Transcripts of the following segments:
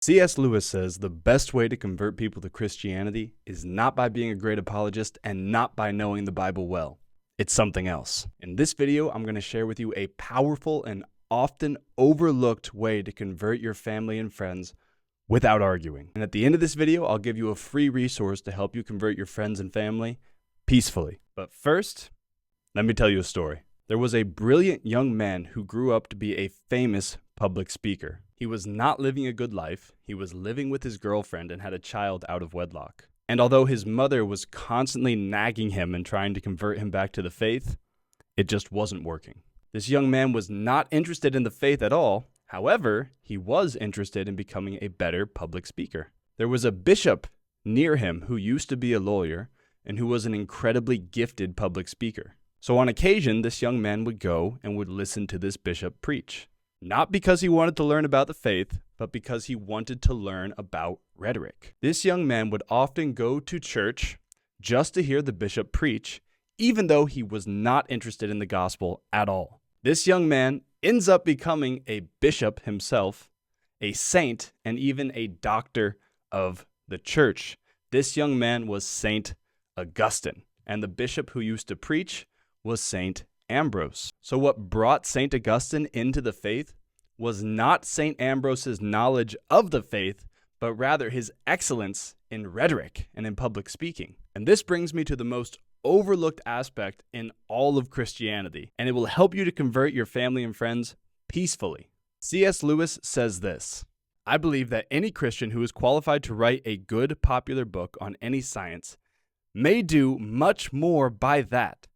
C.S. Lewis says the best way to convert people to Christianity is not by being a great apologist and not by knowing the Bible well. It's something else. In this video, I'm going to share with you a powerful and often overlooked way to convert your family and friends without arguing. And at the end of this video, I'll give you a free resource to help you convert your friends and family peacefully. But first, let me tell you a story. There was a brilliant young man who grew up to be a famous public speaker. He was not living a good life. He was living with his girlfriend and had a child out of wedlock. And although his mother was constantly nagging him and trying to convert him back to the faith, it just wasn't working. This young man was not interested in the faith at all. However, he was interested in becoming a better public speaker. There was a bishop near him who used to be a lawyer and who was an incredibly gifted public speaker. So on occasion, this young man would go and would listen to this bishop preach. Not because he wanted to learn about the faith, but because he wanted to learn about rhetoric. This young man would often go to church just to hear the bishop preach, even though he was not interested in the gospel at all. This young man ends up becoming a bishop himself, a saint, and even a doctor of the church. This young man was Saint Augustine, and the bishop who used to preach was Saint Ambrose. So what brought Saint Augustine into the faith was not Saint Ambrose's knowledge of the faith, but rather his excellence in rhetoric and in public speaking. And this brings me to the most overlooked aspect in all of Christianity, and it will help you to convert your family and friends peacefully. C.S. Lewis says this: "I believe that any Christian who is qualified to write a good popular book on any science may do much more by that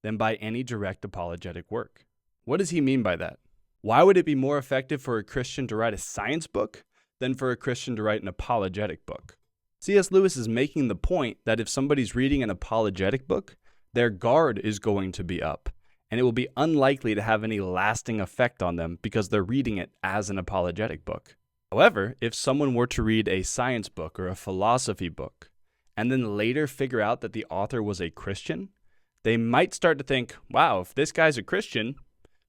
than by any direct apologetic work." What does he mean by that? Why would it be more effective for a Christian to write a science book than for a Christian to write an apologetic book? C.S. Lewis is making the point that if somebody's reading an apologetic book, their guard is going to be up, and it will be unlikely to have any lasting effect on them because they're reading it as an apologetic book. However, if someone were to read a science book or a philosophy book, and then later figure out that the author was a Christian, they might start to think, wow, if this guy's a Christian,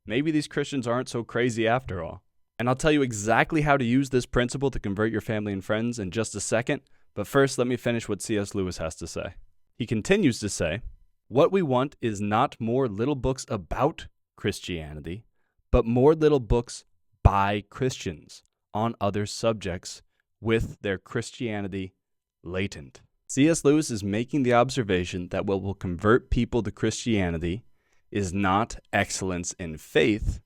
maybe these Christians aren't so crazy after all. And I'll tell you exactly how to use this principle to convert your family and friends in just a second, but first let me finish what C.S. Lewis has to say. He continues to say, "What we want is not more little books about Christianity, but more little books by Christians on other subjects with their Christianity latent." C.S. Lewis is making the observation that what will convert people to Christianity is not excellence in faith,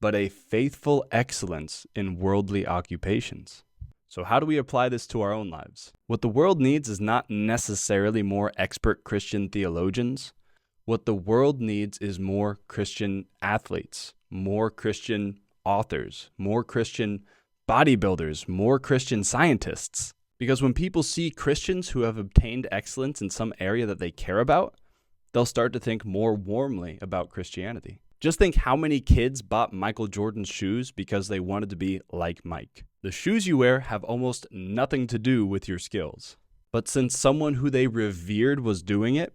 but a faithful excellence in worldly occupations. So how do we apply this to our own lives? What the world needs is not necessarily more expert Christian theologians. What the world needs is more Christian athletes, more Christian authors, more Christian bodybuilders, more Christian scientists. Because when people see Christians who have obtained excellence in some area that they care about, they'll start to think more warmly about Christianity. Just think how many kids bought Michael Jordan's shoes because they wanted to be like Mike. The shoes you wear have almost nothing to do with your skills. But since someone who they revered was doing it,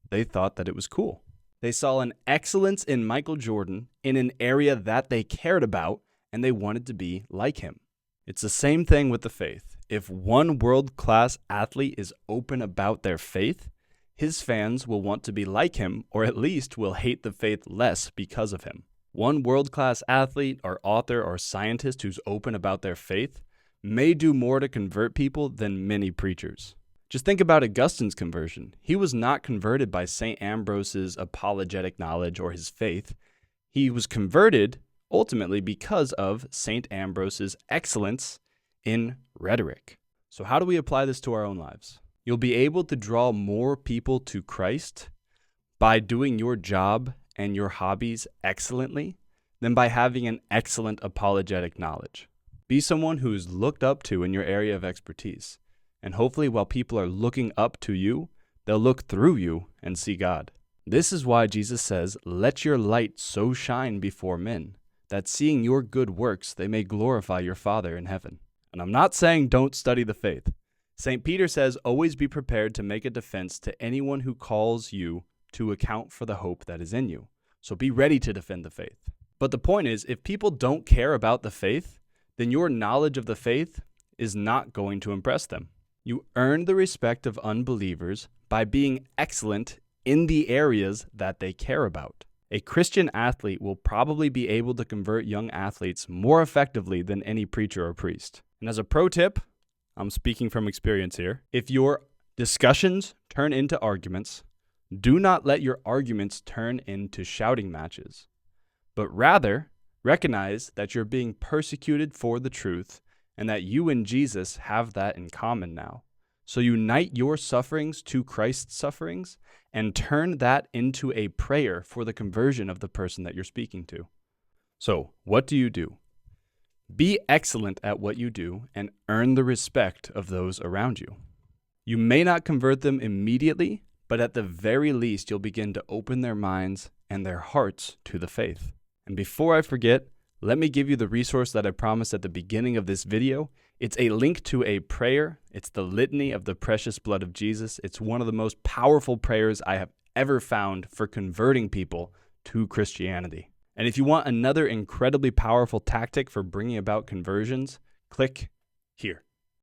they thought that it was cool. They saw an excellence in Michael Jordan in an area that they cared about, and they wanted to be like him. It's the same thing with the faith. If one world-class athlete is open about their faith, his fans will want to be like him, or at least will hate the faith less because of him. One world-class athlete or author or scientist who's open about their faith may do more to convert people than many preachers. Just think about Augustine's conversion. He was not converted by St. Ambrose's apologetic knowledge or his faith. He was converted ultimately because of St. Ambrose's excellence in rhetoric. So how do we apply this to our own lives? You'll be able to draw more people to Christ by doing your job and your hobbies excellently than by having an excellent apologetic knowledge. Be someone who is looked up to in your area of expertise. And hopefully while people are looking up to you, they'll look through you and see God. This is why Jesus says, "Let your light so shine before men, that seeing your good works they may glorify your Father in heaven." And I'm not saying don't study the faith. St. Peter says, always be prepared to make a defense to anyone who calls you to account for the hope that is in you. So be ready to defend the faith. But the point is, if people don't care about the faith, then your knowledge of the faith is not going to impress them. You earn the respect of unbelievers by being excellent in the areas that they care about. A Christian athlete will probably be able to convert young athletes more effectively than any preacher or priest. And as a pro tip, I'm speaking from experience here, if your discussions turn into arguments, do not let your arguments turn into shouting matches, but rather recognize that you're being persecuted for the truth and that you and Jesus have that in common now. So unite your sufferings to Christ's sufferings and turn that into a prayer for the conversion of the person that you're speaking to. So, what do? Be excellent at what you do and earn the respect of those around you. You may not convert them immediately, but at the very least, you'll begin to open their minds and their hearts to the faith. And before I forget, let me give you the resource that I promised at the beginning of this video. It's a link to a prayer. It's the Litany of the Precious Blood of Jesus. It's one of the most powerful prayers I have ever found for converting people to Christianity. And if you want another incredibly powerful tactic for bringing about conversions, click here.